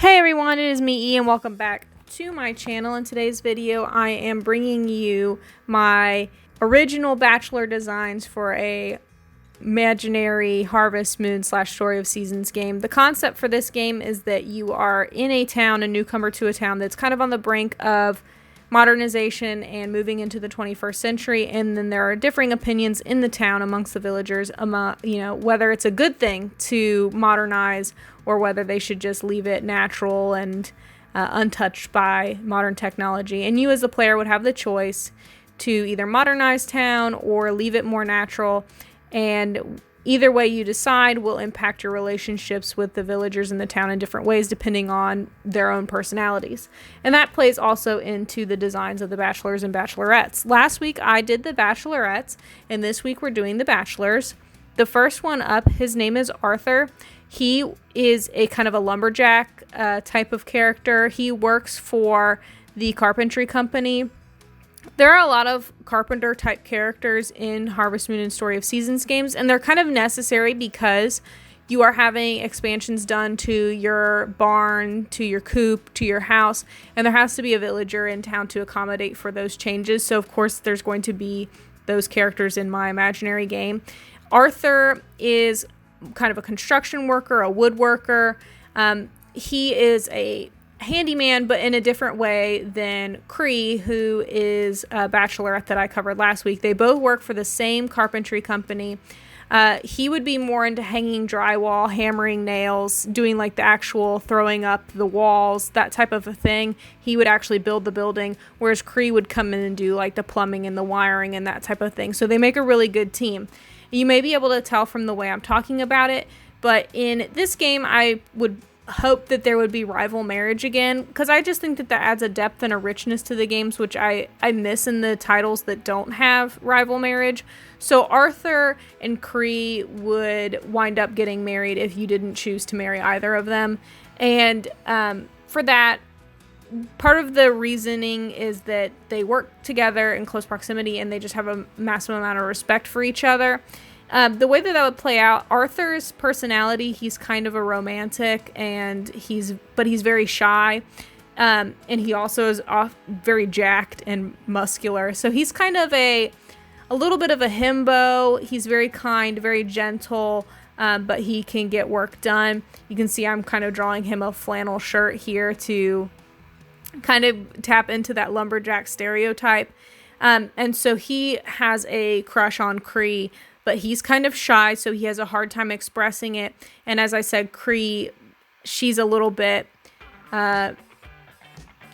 Hey everyone, it is me E and welcome back to my channel. In today's video I am bringing you my original Bachelor designs for a imaginary Harvest Moon / Story of Seasons game. The concept for this game is that you are in a town, a newcomer to a town that's kind of on the brink of modernization and moving into the 21st century, and then there are differing opinions in the town amongst the villagers whether it's a good thing to modernize or whether they should just leave it natural and untouched by modern technology. And you as the player would have the choice to either modernize town or leave it more natural, and either way you decide will impact your relationships with the villagers in the town in different ways depending on their own personalities. And that plays also into the designs of the bachelors and bachelorettes. Last week I did the bachelorettes, and this week we're doing the bachelors. The first one up, his name is Arthur. He is a kind of a lumberjack type of character. He works for the carpentry company. There are a lot of carpenter type characters in Harvest Moon and Story of Seasons games, and they're kind of necessary because you are having expansions done to your barn, to your coop, to your house, and there has to be a villager in town to accommodate for those changes. So of course there's going to be those characters in my imaginary game. Arthur is kind of a construction worker, a woodworker. He is a handyman, but in a different way than Cree, who is a bachelorette that I covered last week. They both work for the same carpentry company. He would be more into hanging drywall, hammering nails, doing like the actual throwing up the walls, that type of a thing. He would actually build the building, whereas Cree would come in and do like the plumbing and the wiring and that type of thing. So they make a really good team. You may be able to tell from the way I'm talking about it, but in this game I would hope that there would be rival marriage again, because I just think that that adds a depth and a richness to the games, which I miss in the titles that don't have rival marriage. So Arthur and Cree would wind up getting married if you didn't choose to marry either of them. And for that, part of the reasoning is that they work together in close proximity and they just have a massive amount of respect for each other. The way that would play out, Arthur's personality, he's kind of a romantic, and he's very shy, and he also is very jacked and muscular. So he's kind of a little bit of a himbo. He's very kind, very gentle, but he can get work done. You can see I'm kind of drawing him a flannel shirt here to kind of tap into that lumberjack stereotype. And so he has a crush on Cree, but he's kind of shy, so he has a hard time expressing it. And as I said, Cree, she's a little bit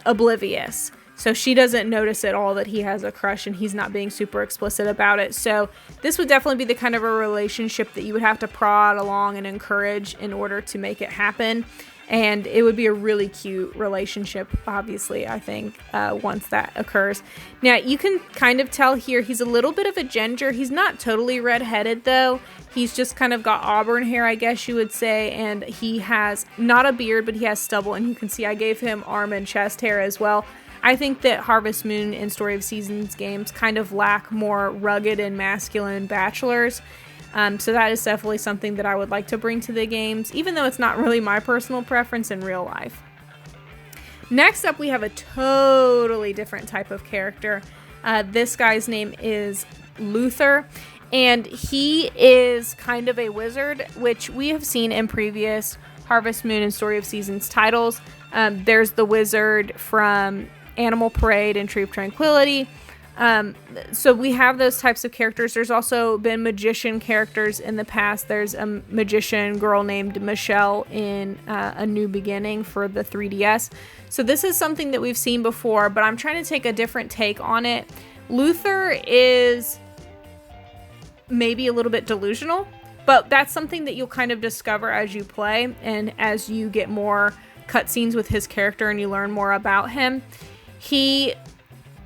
oblivious. So she doesn't notice at all that he has a crush, and he's not being super explicit about it. So this would definitely be the kind of a relationship that you would have to prod along and encourage in order to make it happen. And it would be a really cute relationship, obviously, I think, once that occurs. Now, you can kind of tell here he's a little bit of a ginger. He's not totally redheaded, though. He's just kind of got auburn hair, I guess you would say. And he has not a beard, but he has stubble. And you can see I gave him arm and chest hair as well. I think that Harvest Moon and Story of Seasons games kind of lack more rugged and masculine bachelors. So that is definitely something that I would like to bring to the games, even though it's not really my personal preference in real life. Next up, we have a totally different type of character. This guy's name is Luther, and he is kind of a wizard, which we have seen in previous Harvest Moon and Story of Seasons titles. There's the wizard from Animal Parade and Tree of Tranquility. So we have those types of characters. There's also been magician characters in the past. There's a magician girl named Michelle in A New Beginning for the 3DS. So this is something that we've seen before, but I'm trying to take a different take on it. Luther is maybe a little bit delusional, but that's something that you'll kind of discover as you play and as you get more cutscenes with his character and you learn more about him. He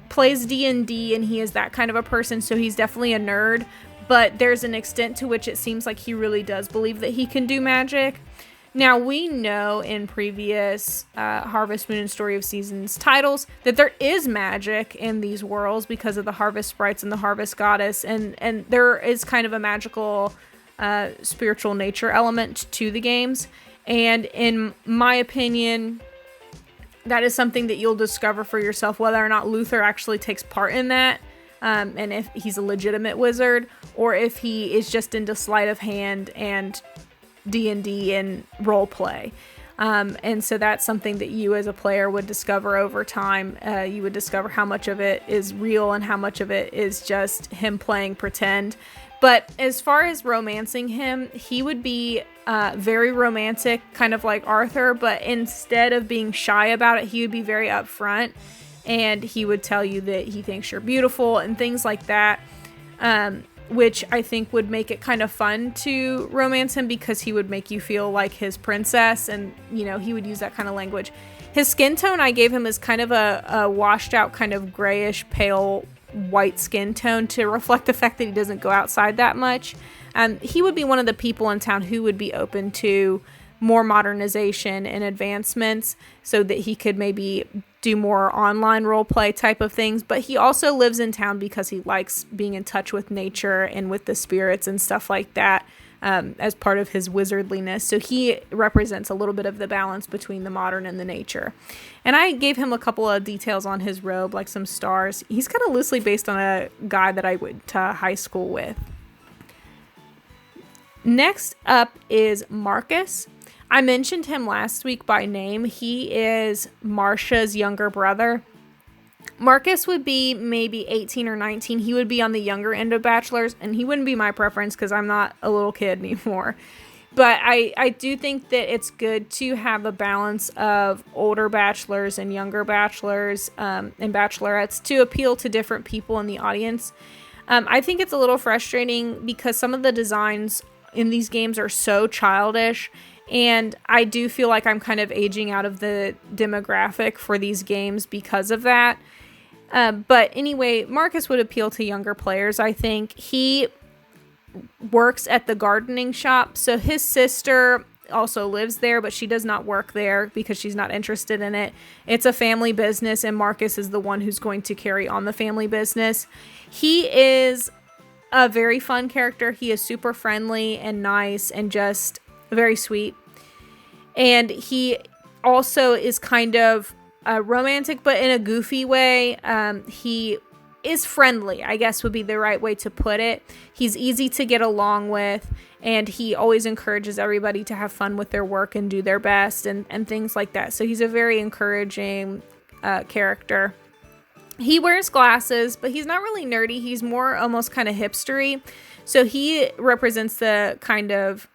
plays D&D, and he is that kind of a person, so he's definitely a nerd, but there's an extent to which it seems like he really does believe that he can do magic. Now, we know in previous Harvest Moon and Story of Seasons titles that there is magic in these worlds because of the harvest sprites and the harvest goddess, and there is kind of a magical spiritual nature element to the games. And in my opinion, that is something that you'll discover for yourself, whether or not Luther actually takes part in that, and if he's a legitimate wizard, or if he is just into sleight of hand and D&D and role play. And so that's something that you as a player would discover over time. You would discover how much of it is real and how much of it is just him playing pretend. But as far as romancing him, he would be very romantic, kind of like Arthur, but instead of being shy about it, he would be very upfront, and he would tell you that he thinks you're beautiful and things like that. Which I think would make it kind of fun to romance him, because he would make you feel like his princess, and he would use that kind of language. His skin tone I gave him is kind of a washed out kind of grayish pale white skin tone to reflect the fact that he doesn't go outside that much. He would be one of the people in town who would be open to more modernization and advancements so that he could maybe do more online role play type of things. But he also lives in town because he likes being in touch with nature and with the spirits and stuff like that, as part of his wizardliness. So he represents a little bit of the balance between the modern and the nature. And I gave him a couple of details on his robe, like some stars. He's kind of loosely based on a guy that I went to high school with. Next up is Marcus. I mentioned him last week by name. He is Marcia's younger brother. Marcus would be maybe 18 or 19. He would be on the younger end of bachelors, and he wouldn't be my preference because I'm not a little kid anymore. But I do think that it's good to have a balance of older bachelors and younger bachelors and bachelorettes to appeal to different people in the audience. I think it's a little frustrating because some of the designs in these games are so childish, and I do feel like I'm kind of aging out of the demographic for these games because of that. But anyway, Marcus would appeal to younger players, I think. He works at the gardening shop. So his sister also lives there, but she does not work there because she's not interested in it. It's a family business, and Marcus is the one who's going to carry on the family business. He is a very fun character. He is super friendly and nice and just very sweet. And he also is kind of romantic, but in a goofy way. He is friendly, I guess would be the right way to put it. He's easy to get along with, and he always encourages everybody to have fun with their work and do their best and things like that. So he's a very encouraging character. He wears glasses, but he's not really nerdy. He's more almost kind of hipstery. So he represents the kind of,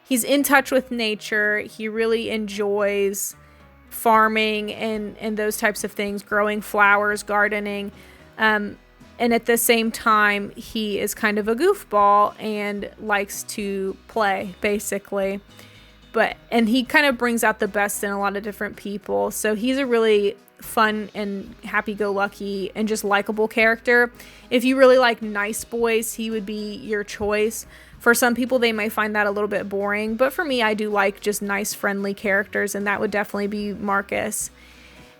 he's in touch with nature. He really enjoys farming and those types of things, growing flowers, gardening. And at the same time, he is kind of a goofball and likes to play, basically. And he kind of brings out the best in a lot of different people. So he's a really fun and happy-go-lucky and just likable character. If you really like nice boys, he would be your choice. For some people, they may find that a little bit boring, but for me, I do like just nice, friendly characters, and that would definitely be Marcus.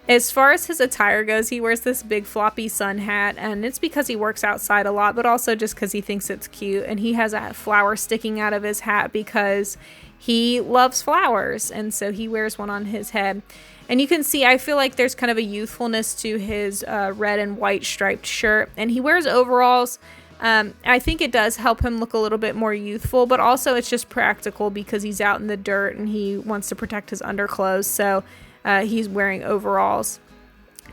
As far as his attire goes, he wears this big floppy sun hat, and it's because he works outside a lot, but also just because he thinks it's cute. And he has a flower sticking out of his hat because he loves flowers, and so he wears one on his head. And you can see, I feel like there's kind of a youthfulness to his red and white striped shirt, and he wears overalls. I think it does help him look a little bit more youthful, but also it's just practical because he's out in the dirt and he wants to protect his underclothes, so he's wearing overalls.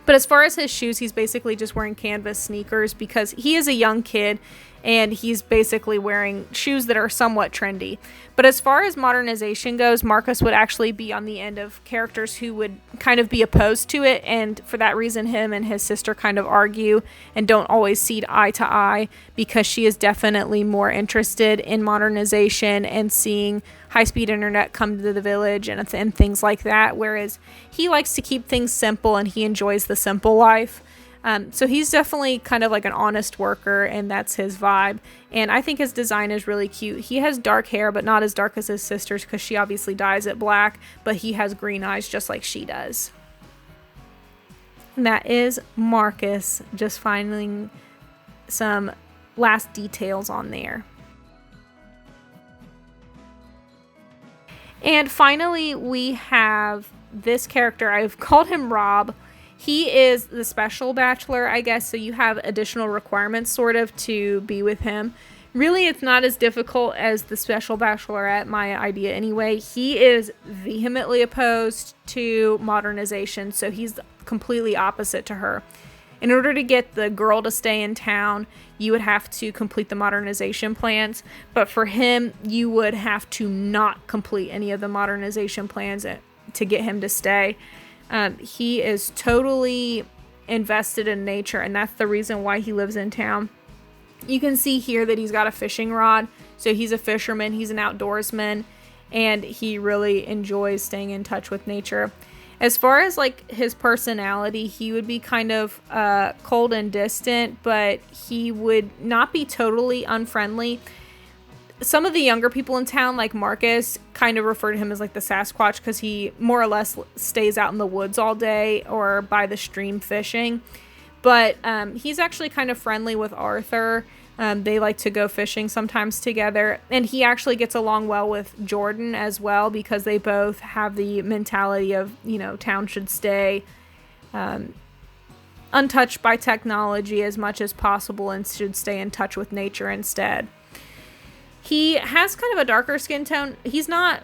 But as far as his shoes, he's basically just wearing canvas sneakers because he is a young kid and he's basically wearing shoes that are somewhat trendy. But as far as modernization goes, Marcus would actually be on the end of characters who would kind of be opposed to it, and for that reason, him and his sister kind of argue and don't always see eye to eye because she is definitely more interested in modernization and seeing high-speed internet come to the village and things like that, whereas he likes to keep things simple and he enjoys the simple life. So he's definitely kind of like an honest worker, and that's his vibe. And I think his design is really cute. He has dark hair, but not as dark as his sister's because she obviously dyes it black, but he has green eyes just like she does. And that is Marcus, just finding some last details on there. And finally, we have this character. I've called him Rob. He is the special bachelor, I guess, so you have additional requirements sort of to be with him. Really, it's not as difficult as the special bachelorette, my idea anyway. He is vehemently opposed to modernization, so he's completely opposite to her. In order to get the girl to stay in town, you would have to complete the modernization plans. But for him, you would have to not complete any of the modernization plans to get him to stay. He is totally invested in nature, and that's the reason why he lives in town. You can see here that he's got a fishing rod, so he's a fisherman, he's an outdoorsman, and he really enjoys staying in touch with nature. As far as like his personality, he would be kind of cold and distant, but he would not be totally unfriendly. Some of the younger people in town, like Marcus, kind of refer to him as like the Sasquatch because he more or less stays out in the woods all day or by the stream fishing. But he's actually kind of friendly with Arthur. They like to go fishing sometimes together. And he actually gets along well with Jordan as well because they both have the mentality of, you know, town should stay untouched by technology as much as possible and should stay in touch with nature instead. He has kind of a darker skin tone. He's not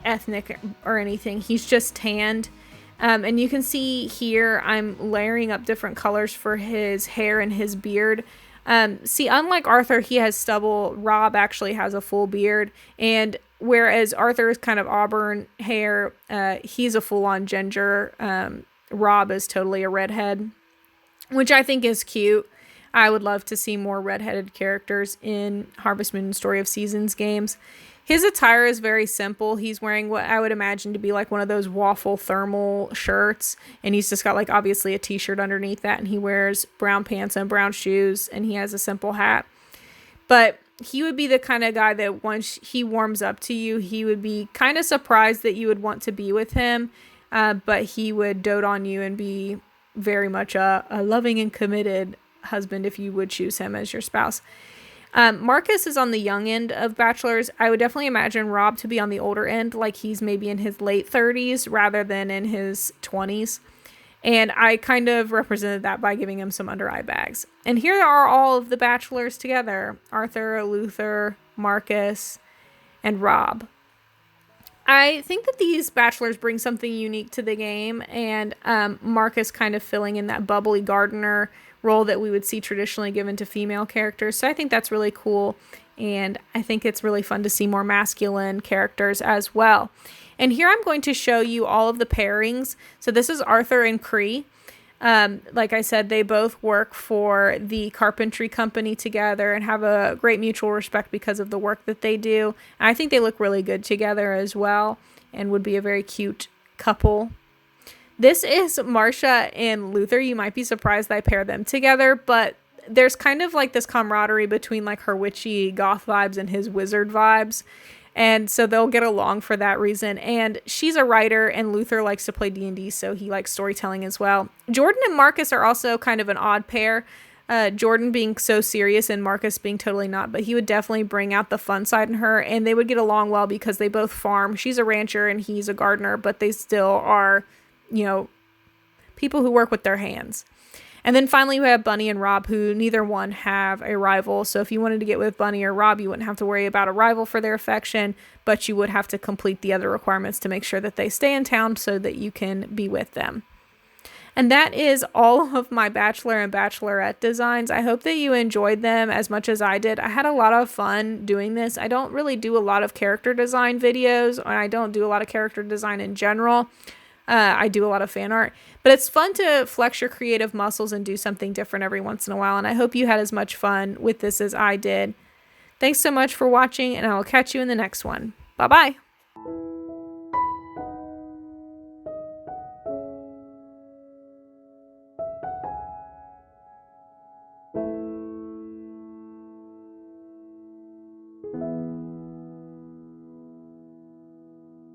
ethnic or anything. He's just tanned. And you can see here I'm layering up different colors for his hair and his beard. See, unlike Arthur, he has stubble. Rob actually has a full beard. And whereas Arthur is kind of auburn hair, he's a full-on ginger. Rob is totally a redhead, which I think is cute. I would love to see more redheaded characters in Harvest Moon and Story of Seasons games. His attire is very simple. He's wearing what I would imagine to be like one of those waffle thermal shirts. And he's just got like obviously a t-shirt underneath that. And he wears brown pants and brown shoes. And he has a simple hat. But he would be the kind of guy that once he warms up to you, he would be kind of surprised that you would want to be with him. But he would dote on you and be very much a loving and committed husband if you would choose him as your spouse. Marcus is on the young end of bachelors. I would definitely imagine Rob to be on the older end, like he's maybe in his late 30s rather than in his 20s. And I kind of represented that by giving him some under eye bags. And here are all of the bachelors together: Arthur, Luther, Marcus, and Rob. I think that these bachelors bring something unique to the game, and Marcus kind of filling in that bubbly gardener role that we would see traditionally given to female characters. So I think that's really cool, and I think it's really fun to see more masculine characters as well. And here I'm going to show you all of the pairings. So this is Arthur and Cree. Like I said, they both work for the carpentry company together and have a great mutual respect because of the work that they do. And I think they look really good together as well and would be a very cute couple. This is Marcia and Luther. You might be surprised that I pair them together, but there's kind of like this camaraderie between like her witchy goth vibes and his wizard vibes. And so they'll get along for that reason. And she's a writer and Luther likes to play D&D, so he likes storytelling as well. Jordan and Marcus are also kind of an odd pair. Jordan being so serious and Marcus being totally not, but he would definitely bring out the fun side in her, and they would get along well because they both farm. She's a rancher and he's a gardener, but they still are, you know, people who work with their hands. And then finally we have Bunny and Rob, who neither one have a rival. So if you wanted to get with Bunny or Rob, you wouldn't have to worry about a rival for their affection, but you would have to complete the other requirements to make sure that they stay in town so that you can be with them. And that is all of my Bachelor and Bachelorette designs. I hope that you enjoyed them as much as I did. I had a lot of fun doing this. I don't really do a lot of character design videos, and I don't do a lot of character design in general. I do a lot of fan art, but it's fun to flex your creative muscles and do something different every once in a while. And I hope you had as much fun with this as I did. Thanks so much for watching, and I will catch you in the next one. Bye-bye.